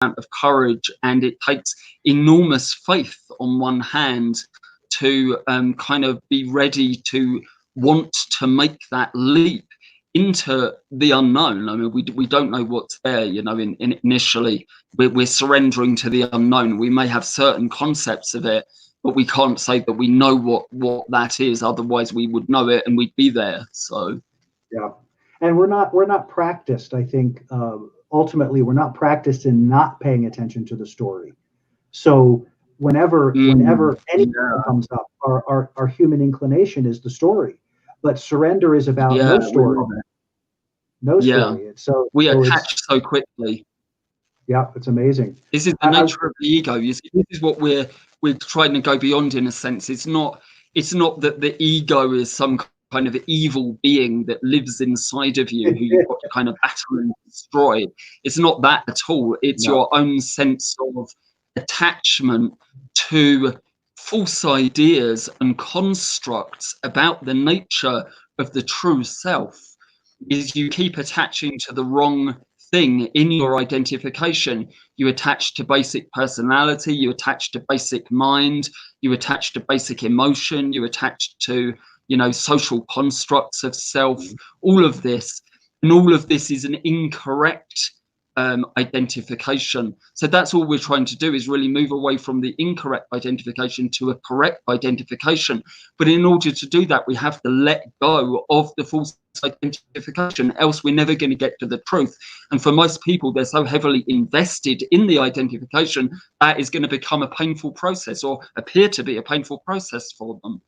amount of courage, and it takes enormous faith on one hand to kind of be ready to want to make that leap into the unknown. I mean, we don't know what's there, you know. Initially, we're surrendering to the unknown. We may have certain concepts of it, but we can't say that we know what that is. Otherwise, we would know it and we'd be there. So, yeah, and we're not practiced. I think ultimately we're not practiced in not paying attention to the story. So whenever anything comes up, our human inclination is the story, but surrender is about no story. No story. It's so we attach so quickly. Yeah, it's amazing. This is the nature of the ego. You see, this is what we're trying to go beyond, in a sense. It's not that the ego is some kind of evil being that lives inside of you who you've got to kind of battle and destroy. It's not that at all. It's your own sense of attachment to false ideas and constructs about the nature of the true self. Is you keep attaching to the wrong thing in your identification. You attach to basic personality, you attach to basic mind, you attach to basic emotion, you attach to, you know, social constructs of self, all of this. And all of this is an incorrect identification. So that's all we're trying to do, is really move away from the incorrect identification to a correct identification. But in order to do that, we have to let go of the false identification, else we're never going to get to the truth. And for most people, they're so heavily invested in the identification that is going to become a painful process, or appear to be a painful process for them.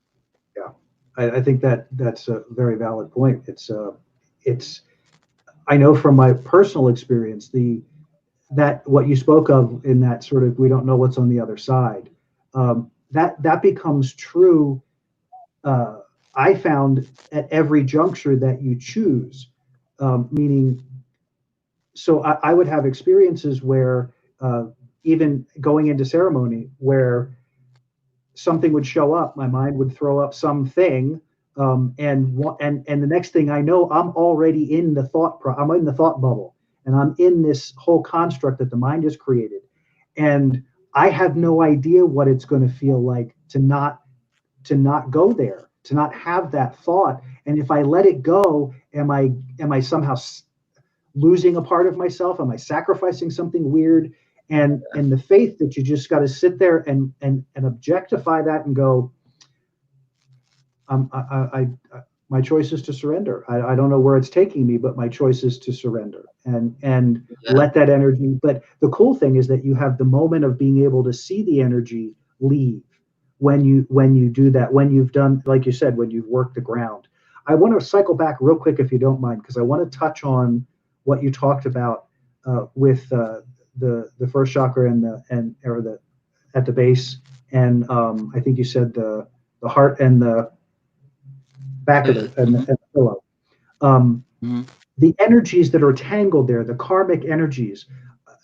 Yeah, I think that's a very valid point. It's I know from my personal experience, that what you spoke of in that sort of, we don't know what's on the other side, that becomes true. I found at every juncture that you choose, meaning, so I would have experiences where even going into ceremony, where something would show up, my mind would throw up something. And the next thing I know, I'm already in the I'm in the thought bubble, and I'm in this whole construct that the mind has created, and I have no idea what it's going to feel like to not go there, to not have that thought. And if I let it go, am I somehow losing a part of myself? Am I sacrificing something weird? And the faith that you just got to sit there and objectify that and go, my choice is to surrender. I don't know where it's taking me, but my choice is to surrender and let that energy. But the cool thing is that you have the moment of being able to see the energy leave when you do that, when you've done, like you said, when you've worked the ground. I want to cycle back real quick, if you don't mind, because I want to touch on what you talked about with the first chakra at the base, and I think you said the heart and the back of it and the pillow. The energies that are tangled there, the karmic energies,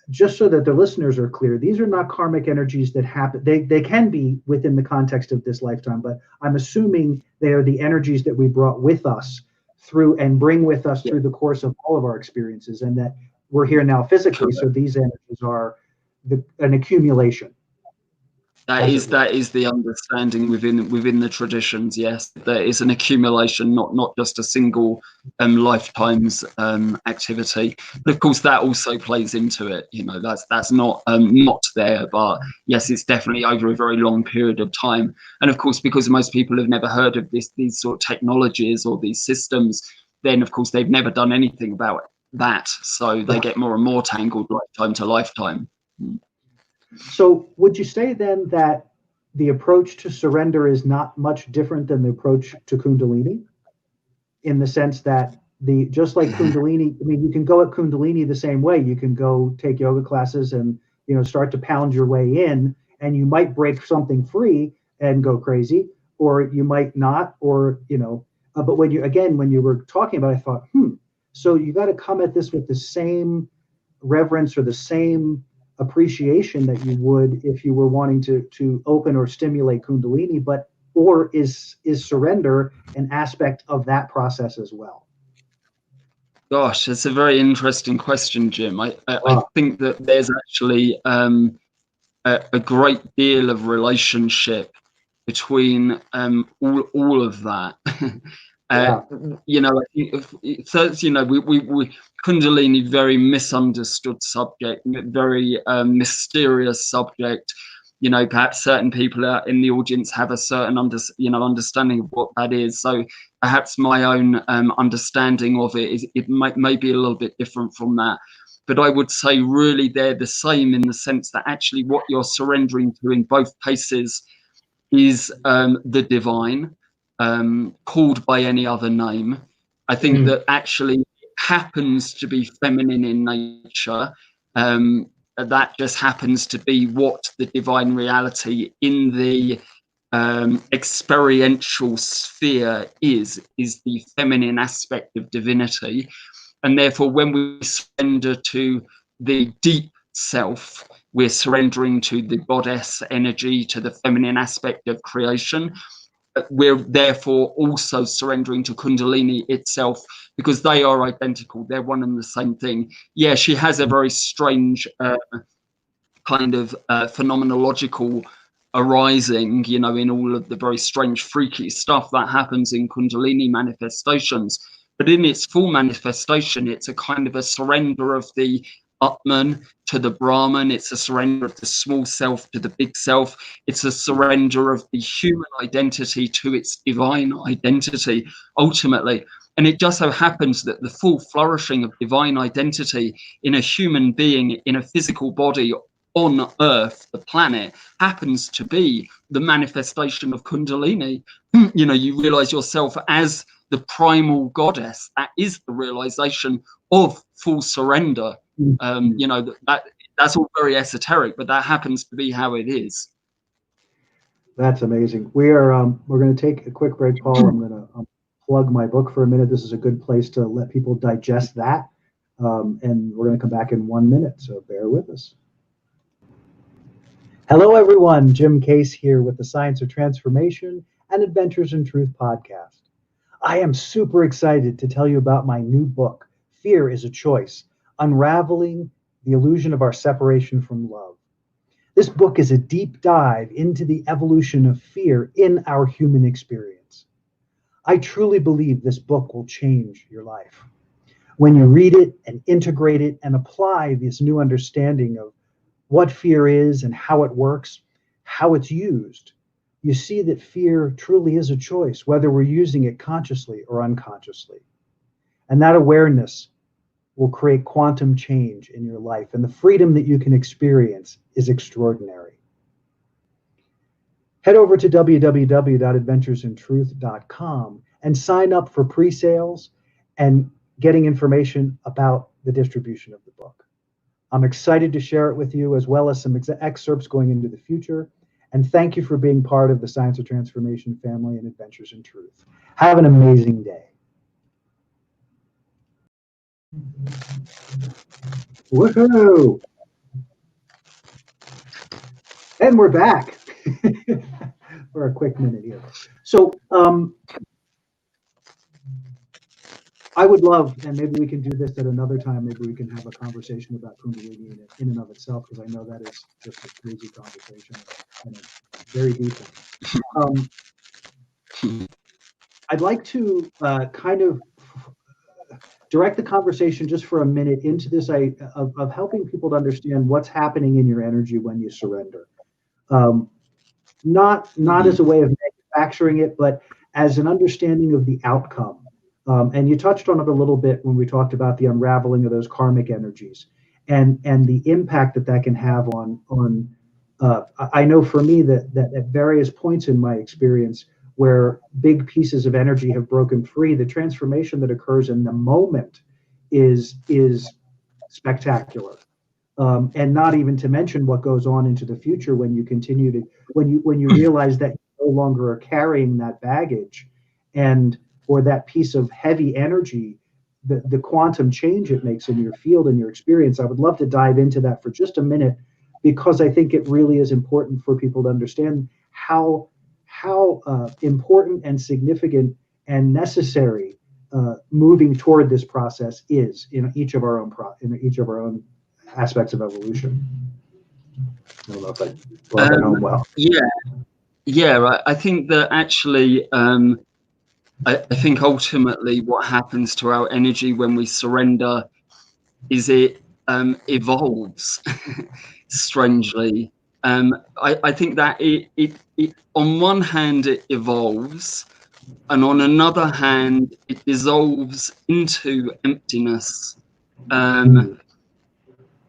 just so that the listeners are clear, these are not karmic energies that happen. They can be within the context of this lifetime, but I'm assuming they are the energies that we brought with us through and bring with us through the course of all of our experiences, and that we're here now physically. So these energies are an accumulation. That is the understanding within the traditions. Yes, there is an accumulation, not just a single lifetime's activity. But of course, that also plays into it. You know, that's not there, but yes, it's definitely over a very long period of time. And of course, because most people have never heard of these sort of technologies or these systems, then of course they've never done anything about that. So they get more and more tangled lifetime to lifetime. So would you say then that the approach to surrender is not much different than the approach to Kundalini, in the sense that just like Kundalini, I mean, you can go at Kundalini the same way. You can go take yoga classes and, you know, start to pound your way in, and you might break something free and go crazy, or you might not, or, you know, but when you were talking about it, I thought, so you got to come at this with the same reverence or the same appreciation that you would if you were wanting to open or stimulate Kundalini, or is surrender an aspect of that process as well? Gosh, it's a very interesting question, Jim. I Wow. think that there's actually a great deal of relationship between all of that. uh, Yeah. I think so. We Kundalini, very misunderstood subject, very mysterious subject. Perhaps certain people out in the audience have a certain understanding of what that is. So perhaps my own understanding of it is it may be a little bit different from that. But I would say really they're the same in the sense that actually what you're surrendering to in both cases is the divine, called by any other name. I think Mm. that actually it happens to be feminine in nature. That just happens to be what the divine reality in the experiential sphere is the feminine aspect of divinity. And therefore, when we surrender to the deep self, we're surrendering to the goddess energy, to the feminine aspect of creation. We're therefore also surrendering to Kundalini itself, because they are identical. They're one and the same thing. Yeah, she has a very strange kind of phenomenological arising, in all of the very strange, freaky stuff that happens in Kundalini manifestations. But in its full manifestation, it's a kind of a surrender of the Atman to the Brahman. It's a surrender of the small self to the big self. It's a surrender of the human identity to its divine identity, ultimately. And it just so happens that the full flourishing of divine identity in a human being, in a physical body, on Earth, the planet, happens to be the manifestation of Kundalini. You realize yourself as the primal goddess. That is the realization of full surrender. Mm. That's all very esoteric, but that happens to be how it is. That's amazing. We're going to take a quick break, Paul. I'm going to plug my book for a minute. This is a good place to let people digest that. And we're going to come back in 1 minute, so bear with us. Hello, everyone. Jim Case here with the Science of Transformation and Adventures in Truth podcast. I am super excited to tell you about my new book, Fear is a Choice, Unraveling the Illusion of Our Separation from Love. This book is a deep dive into the evolution of fear in our human experience. I truly believe this book will change your life. When you read it and integrate it and apply this new understanding of what fear is and how it works, how it's used, you see that fear truly is a choice, whether we're using it consciously or unconsciously. And that awareness will create quantum change in your life, and the freedom that you can experience is extraordinary. Head over to www.adventuresintruth.com and sign up for pre-sales and getting information about the distribution of the book. I'm excited to share it with you, as well as some excerpts going into the future. And thank you for being part of the Science of Transformation family and Adventures in Truth. Have an amazing day. Woohoo! And we're back for a quick minute here. So I would love, and maybe we can do this at another time, maybe we can have a conversation about Kundalini in and of itself, because I know that is just a crazy conversation and a very deep one. I'd like to kind of direct the conversation just for a minute into this of helping people to understand what's happening in your energy when you surrender. Not as a way of manufacturing it, but as an understanding of the outcome. And you touched on it a little bit when we talked about the unraveling of those karmic energies and the impact that can have on. I know for me that at various points in my experience where big pieces of energy have broken free, the transformation that occurs in the moment is spectacular. And not even to mention what goes on into the future when you continue to when you realize that you no longer are carrying that baggage or that piece of heavy energy, the quantum change it makes in your field and your experience. I would love to dive into that for just a minute, because I think it really is important for people to understand how important and significant and necessary moving toward this process is in each of our own aspects of evolution. I don't know if I brought that home well. Yeah, right. I think that actually, I think ultimately what happens to our energy when we surrender is it evolves strangely. I think that it on one hand it evolves, and on another hand it dissolves into emptiness. Um,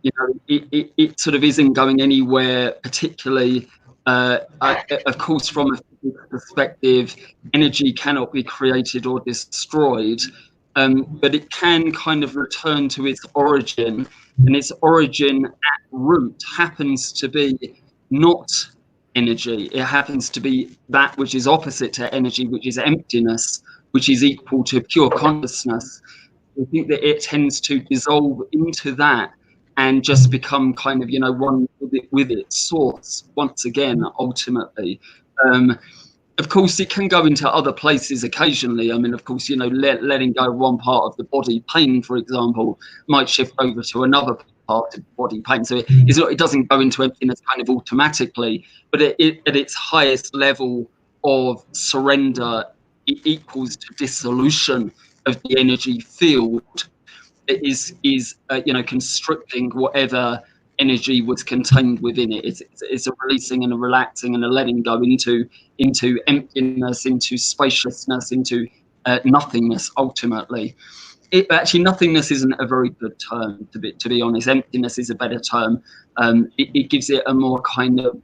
you know, it sort of isn't going anywhere particularly. Of course, from a physics perspective, energy cannot be created or destroyed, but it can kind of return to its origin, and its origin at root happens to be not energy. It happens to be that which is opposite to energy, which is emptiness, which is equal to pure consciousness. I think that it tends to dissolve into that and just become kind of, one with its source once again, ultimately. Of course, it can go into other places occasionally. I mean, of course, letting go of one part of the body, pain, for example, might shift over to another part of body pain. So it doesn't go into emptiness kind of automatically, but at its highest level of surrender, it equals to dissolution of the energy field. It is constricting whatever energy was contained within it. It's a releasing and a relaxing and a letting go into emptiness, into spaciousness, into nothingness. Ultimately, actually nothingness isn't a very good term, to be honest. Emptiness is a better term. It gives it a more kind of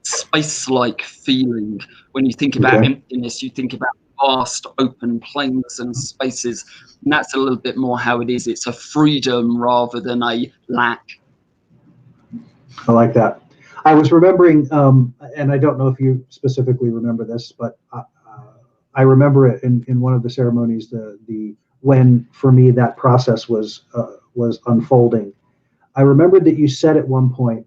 space-like feeling. When you think about emptiness, you think about vast open plains and spaces, and that's a little bit more how it is. It's a freedom rather than a lack. I like that. I was remembering, and I don't know if you specifically remember this, but I remember it in one of the ceremonies. The when for me that process was unfolding. I remembered that you said at one point,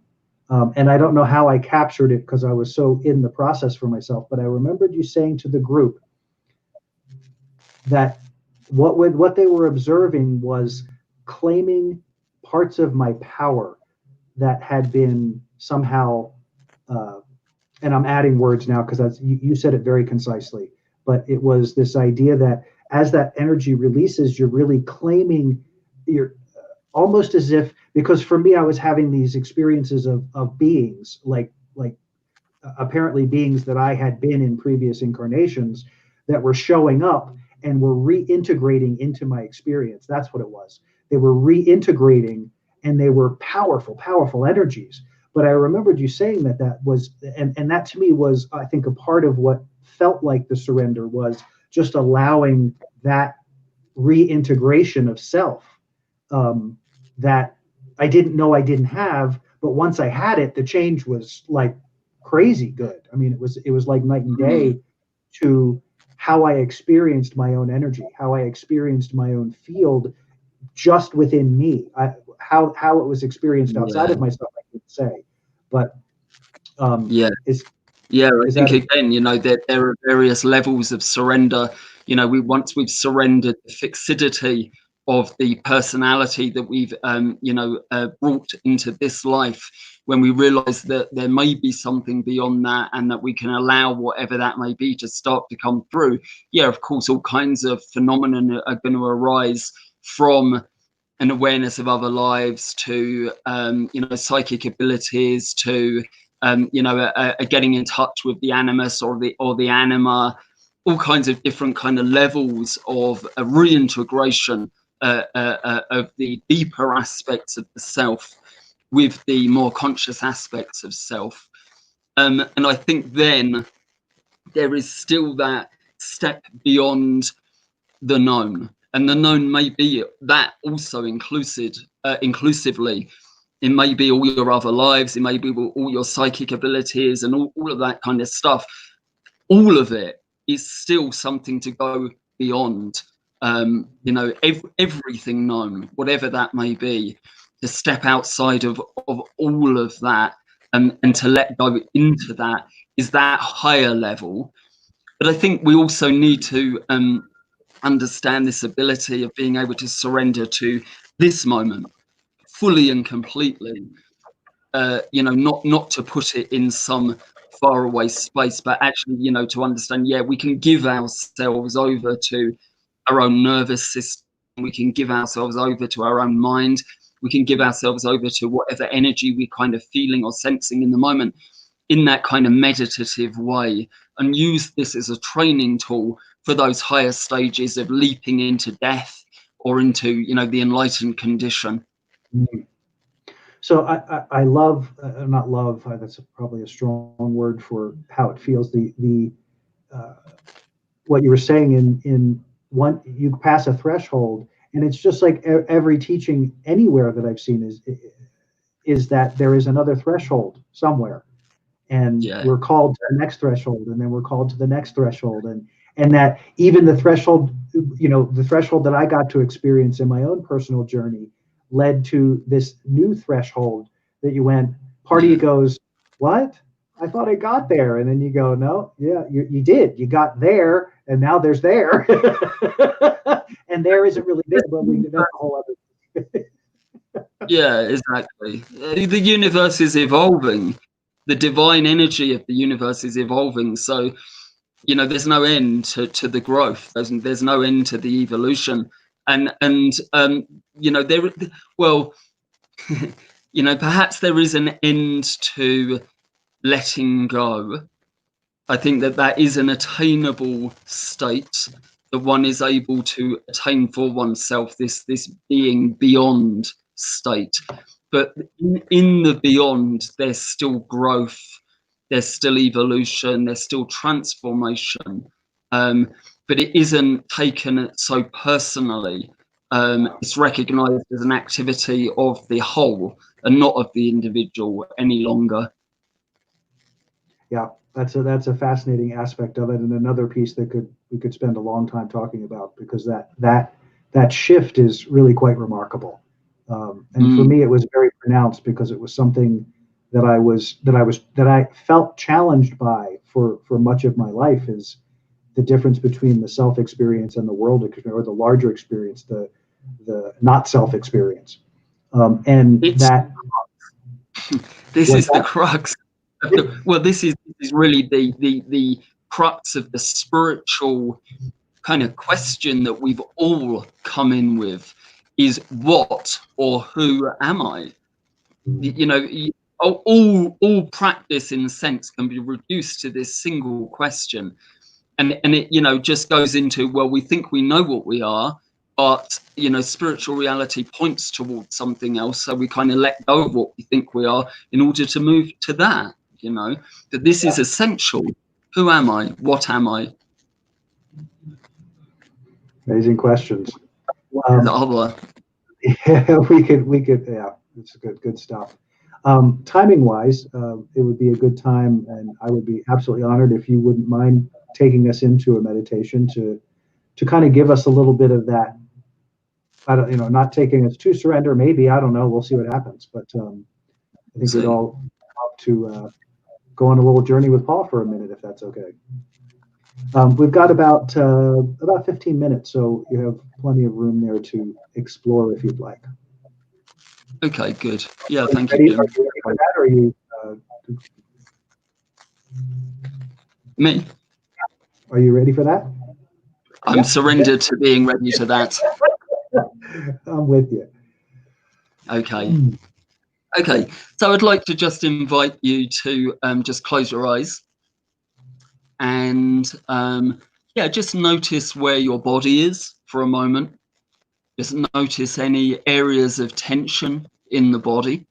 and I don't know how I captured it because I was so in the process for myself, but I remembered you saying to the group that what they were observing was claiming parts of my power that had been somehow, and I'm adding words now because you said it very concisely, but it was this idea that as that energy releases, you're really claiming, you're almost as if, because for me, I was having these experiences of beings, like apparently beings that I had been in previous incarnations that were showing up and were reintegrating into my experience. That's what it was. They were reintegrating, and they were powerful energies. But I remembered you saying that was, and that to me was, I think, a part of what felt like the surrender was just allowing that reintegration of self that I didn't know I didn't have. But once I had it, the change was like crazy good. I mean, it was like night and day to how I experienced my own energy, how I experienced my own field just within me. How it was experienced outside of myself, I can't say. But I think again, there are various levels of surrender. Once we've surrendered the fixity of the personality that we've brought into this life, when we realize that there may be something beyond that and that we can allow whatever that may be to start to come through, of course, all kinds of phenomena are going to arise, from an awareness of other lives to psychic abilities to getting in touch with the animus or the anima, all kinds of different kind of levels of a reintegration of the deeper aspects of the self with the more conscious aspects of self. And I think then there is still that step beyond the known. And the known may be that also inclusively. It may be all your other lives. It may be all your psychic abilities and all of that kind of stuff. All of it is still something to go beyond. Everything known, whatever that may be, to step outside of all of that and to let go into that is that higher level. But I think we also need to understand this ability of being able to surrender to this moment fully and completely. Not to put it in some faraway space, but actually, to understand, yeah, we can give ourselves over to our own nervous system. We can give ourselves over to our own mind. We can give ourselves over to whatever energy we're kind of feeling or sensing in the moment in that kind of meditative way, and use this as a training tool for those higher stages of leaping into death or into, the enlightened condition. Mm. So I love, not love, that's probably a strong word for how it feels. What you were saying in one, you pass a threshold, and it's just like every teaching anywhere that I've seen is that there is another threshold somewhere, and Yeah. we're called to the next threshold, and then we're called to the next threshold, and that even the threshold, the threshold that I got to experience in my own personal journey led to this new threshold that you went, part of you goes, what? I thought I got there. And then you go, no, yeah, you did. You got there, and now there's there. And there isn't really there, but that's a whole other. Yeah, exactly. The universe is evolving. The divine energy of the universe is evolving. So, there's no end to the growth. There's no end to the evolution. And there, well, perhaps there is an end to letting go. I think that is an attainable state, that one is able to attain for oneself, this being beyond state. But in the beyond, there's still growth, there's still evolution, there's still transformation. But it isn't taken so personally. It's recognized as an activity of the whole and not of the individual any longer. Yeah, that's a fascinating aspect of it, and another piece that we could spend a long time talking about, because that shift is really quite remarkable. And for me, it was very pronounced because it was something that I felt challenged by for much of my life, is the difference between the self experience and the world, or the larger experience, the not self experience, and that. This is the crux. Well, this is really the crux of the spiritual kind of question that we've all come in with, is what or who am I? All practice in a sense can be reduced to this single question, and it just goes into, well, we think we know what we are, but spiritual reality points towards something else, so we kind of let go of what we think we are in order to move to that. That this is essential. Who am I? What am I? Amazing questions. Yeah, we could, yeah, it's good stuff. Timing wise, it would be a good time, and I would be absolutely honored if you wouldn't mind taking us into a meditation to kind of give us a little bit of that. I don't, not taking us to surrender, maybe, I don't know, we'll see what happens, but I think we'd all love to go on a little journey with Paul for a minute, if that's okay. We've got about 15 minutes, so you have plenty of room there to explore if you'd like. Okay, good. Yeah, thank you. Are you, you ready for that, or are you? Me? Are you ready for that? I'm surrendered to being ready to that. I'm with you. Okay. Okay, so I'd like to just invite you to just close your eyes and just notice where your body is for a moment. Just notice any areas of tension in the body.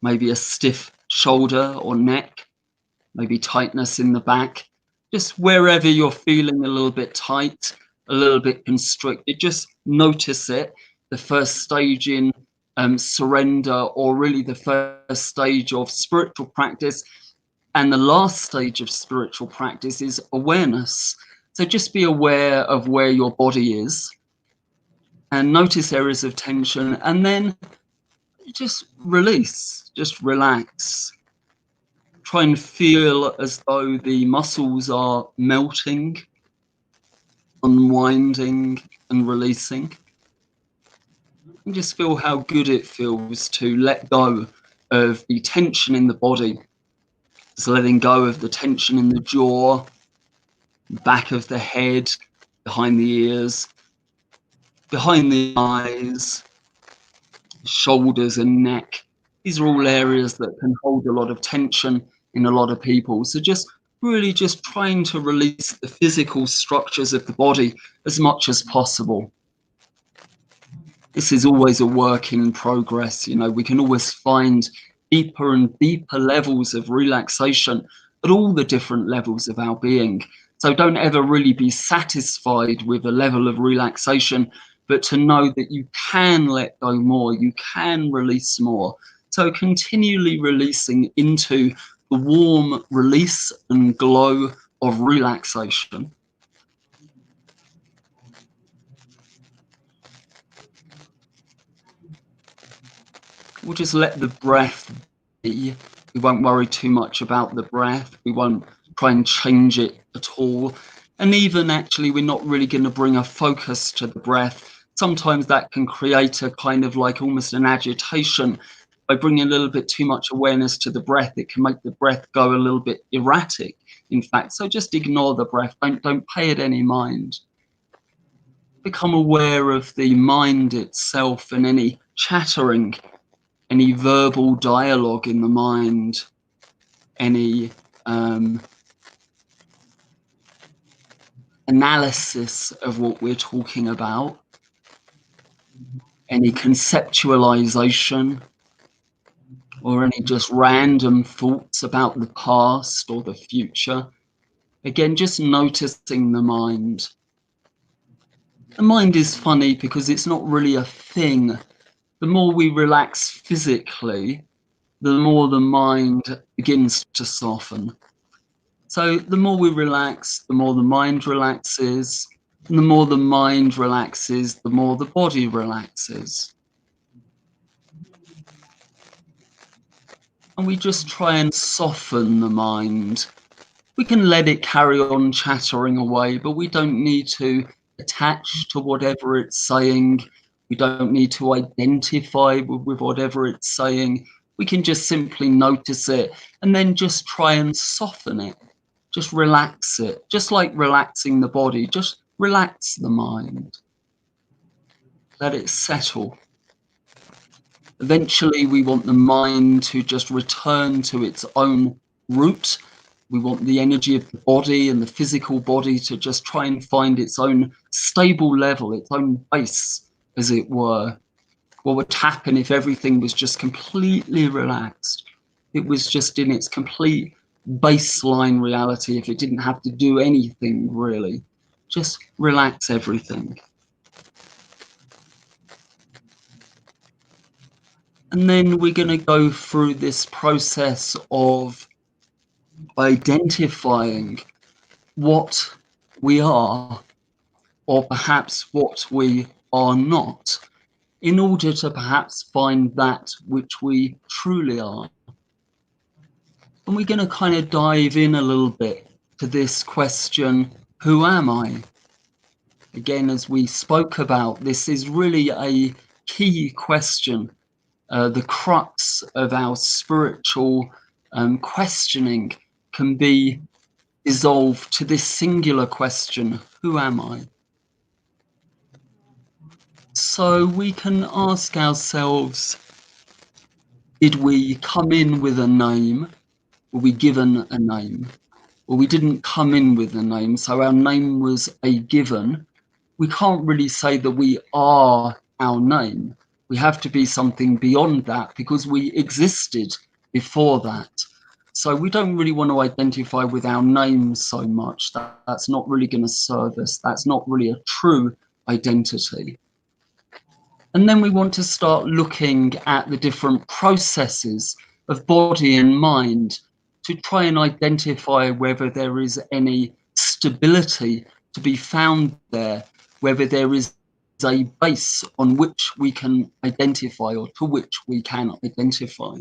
Maybe a stiff shoulder or neck, maybe tightness in the back. Just wherever you're feeling a little bit tight, a little bit constricted, just notice it. The first stage in surrender, or really the first stage of spiritual practice, and the last stage of spiritual practice is awareness. So just be aware of where your body is and notice areas of tension, and then just release, just relax. Try and feel as though the muscles are melting. unwinding and releasing. And just feel how good it feels to let go of the tension in the body. Just letting go of the tension in the jaw, back of the head, behind the ears, behind the eyes, shoulders and neck. These are all areas that can hold a lot of tension in a lot of people. So just really just trying to release the physical structures of the body as much as possible. This is always a work in progress. You know, we can always find deeper and deeper levels of relaxation at all the different levels of our being. So don't ever really be satisfied with a level of relaxation, but to know that you can let go more, you can release more. So continually releasing into the warm release and glow of relaxation. We'll just let the breath be. We won't worry too much about the breath. We won't try and change it at all. And even actually, we're not really going to bring a focus to the breath. Sometimes that can create a kind of like almost an agitation. By bringing a little bit too much awareness to the breath, it can make the breath go a little bit erratic, in fact. So just ignore the breath. Don't pay it any mind. Become aware of the mind itself and any chattering, any verbal dialogue in the mind, any analysis of what we're talking about, any conceptualization, or any just random thoughts about the past or the future. Again, just noticing the mind. The mind is funny because it's not really a thing. The more we relax physically, the more the mind begins to soften. So the more we relax, the more the mind relaxes. And the more the mind relaxes, the more the body relaxes. And we just try and soften the mind. We can let it carry on chattering away, but we don't need to attach to whatever it's saying. We don't need to identify with whatever it's saying. We can just simply notice it and then just try and soften it. Just relax it. Just like relaxing the body, just relax the mind. Let it settle. Eventually, we want the mind to just return to its own root. We want the energy of the body and the physical body to just try and find its own stable level, its own base, as it were. What would happen if everything was just completely relaxed? It was just in its complete baseline reality, if it didn't have to do anything really. Just relax everything. And then we're going to go through this process of identifying what we are, or perhaps what we are not, in order to perhaps find that which we truly are. And we're going to kind of dive in a little bit to this question, who am I? Again, as we spoke about, this is really a key question. The crux of our spiritual questioning can be dissolved to this singular question, who am I? So we can ask ourselves, did we come in with a name? Were we given a name? Well, we didn't come in with a name, so our name was a given. We can't really say that we are our name. We have to be something beyond that because we existed before that. So we don't really want to identify with our name so much. That's not really going to serve us. That's not really a true identity. And then we want to start looking at the different processes of body and mind to try and identify whether there is any stability to be found there, whether there is a base on which we can identify or to which we can identify.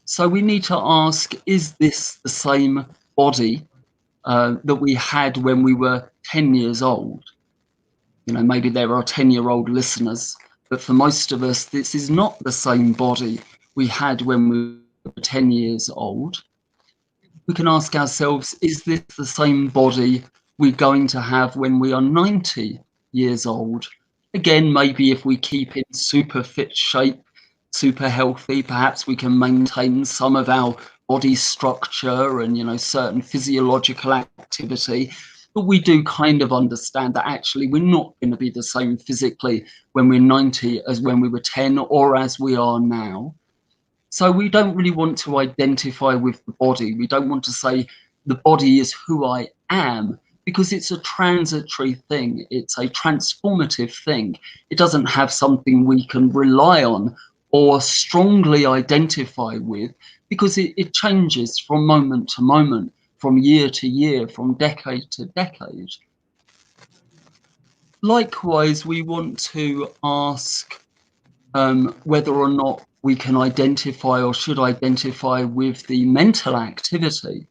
So we need to ask, is this the same body that we had when we were 10 years old. Maybe there are 10-year-old listeners, but for most of us, this is not the same body we had when we were 10 years old. We can ask ourselves, is this the same body we're going to have when we are 90 years old? Again, maybe if we keep in super fit shape, super healthy, perhaps we can maintain some of our body structure and, certain physiological activity. But we do kind of understand that actually we're not going to be the same physically when we're 90 as when we were 10 or as we are now. So we don't really want to identify with the body. We don't want to say the body is who I am, because it's a transitory thing. It's a transformative thing. It doesn't have something we can rely on or strongly identify with, because it changes from moment to moment, from year to year, from decade to decade. Likewise, we want to ask whether or not we can identify or should identify with the mental activity.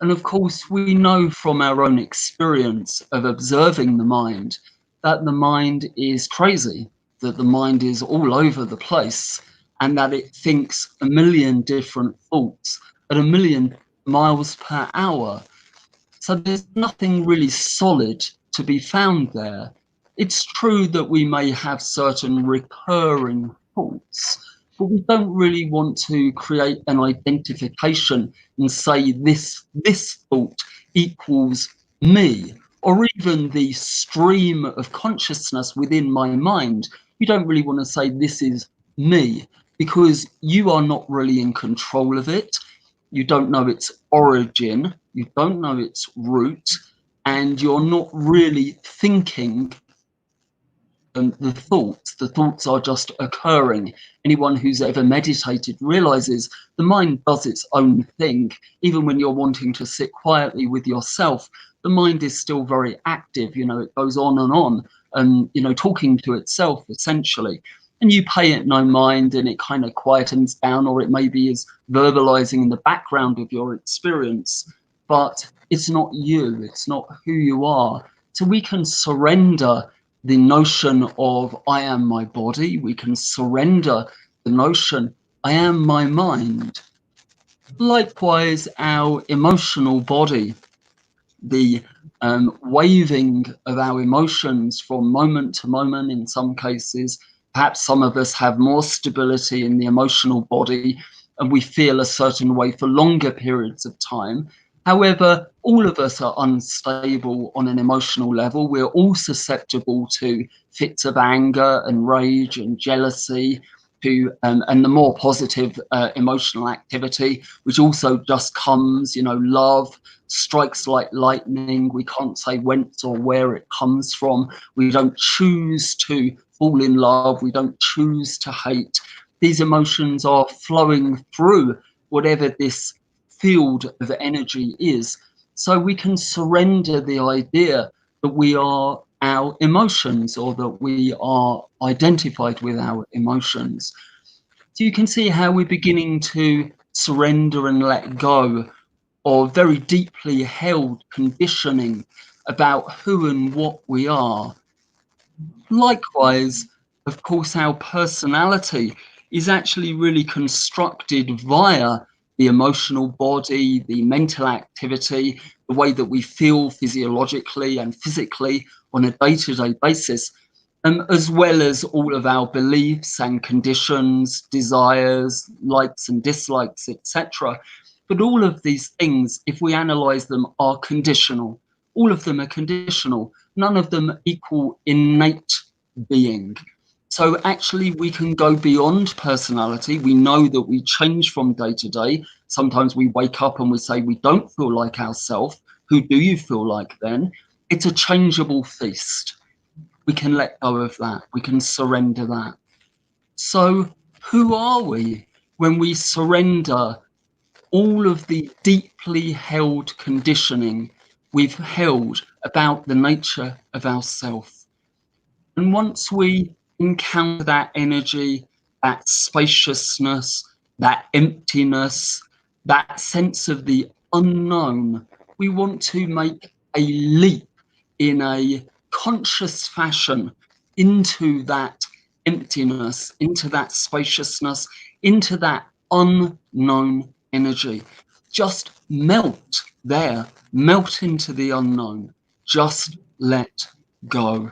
And of course, we know from our own experience of observing the mind that the mind is crazy, that the mind is all over the place, and that it thinks a million different thoughts at a million miles per hour. So there's nothing really solid to be found there. It's true that we may have certain recurring thoughts, but we don't really want to create an identification and say this thought equals me, or even the stream of consciousness within my mind. We don't really want to say this is me, because you are not really in control of it. You don't know its origin, you don't know its root, and you're not really thinking the thoughts. The thoughts are just occurring. Anyone who's ever meditated realizes the mind does its own thing. Even when you're wanting to sit quietly with yourself, the mind is still very active. It goes on and, talking to itself essentially. And you pay it no mind and it kind of quietens down, or it maybe is verbalizing in the background of your experience. But it's not you, it's not who you are. So we can surrender the notion of I am my body. We can surrender the notion I am my mind. Likewise, our emotional body, the waving of our emotions from moment to moment in some cases. Perhaps some of us have more stability in the emotional body and we feel a certain way for longer periods of time. However, all of us are unstable on an emotional level. We're all susceptible to fits of anger and rage and jealousy, and the more positive emotional activity, which also just comes, love strikes like lightning. We can't say whence or where it comes from. We don't choose to fall in love. We don't choose to hate. These emotions are flowing through whatever this field of energy is. So we can surrender the idea that we are our emotions, or that we are identified with our emotions. So you can see how we're beginning to surrender and let go of very deeply held conditioning about who and what we are. Likewise, of course, our personality is actually really constructed via the emotional body, the mental activity, the way that we feel physiologically and physically on a day-to-day basis, as well as all of our beliefs and conditions, desires, likes and dislikes, etc. But all of these things, if we analyze them, are conditional. All of them are conditional. None of them equal innate being. So actually we can go beyond personality. We know that we change from day to day. Sometimes we wake up and we say we don't feel like ourselves. Who do you feel like then? It's a changeable feast. We can let go of that. We can surrender that. So who are we when we surrender all of the deeply held conditioning we've held about the nature of ourself? And once we encounter that energy, that spaciousness, that emptiness, that sense of the unknown, We want to make a leap in a conscious fashion into that emptiness, into that spaciousness, into that unknown energy. Just melt there, melt into the unknown. Just let go.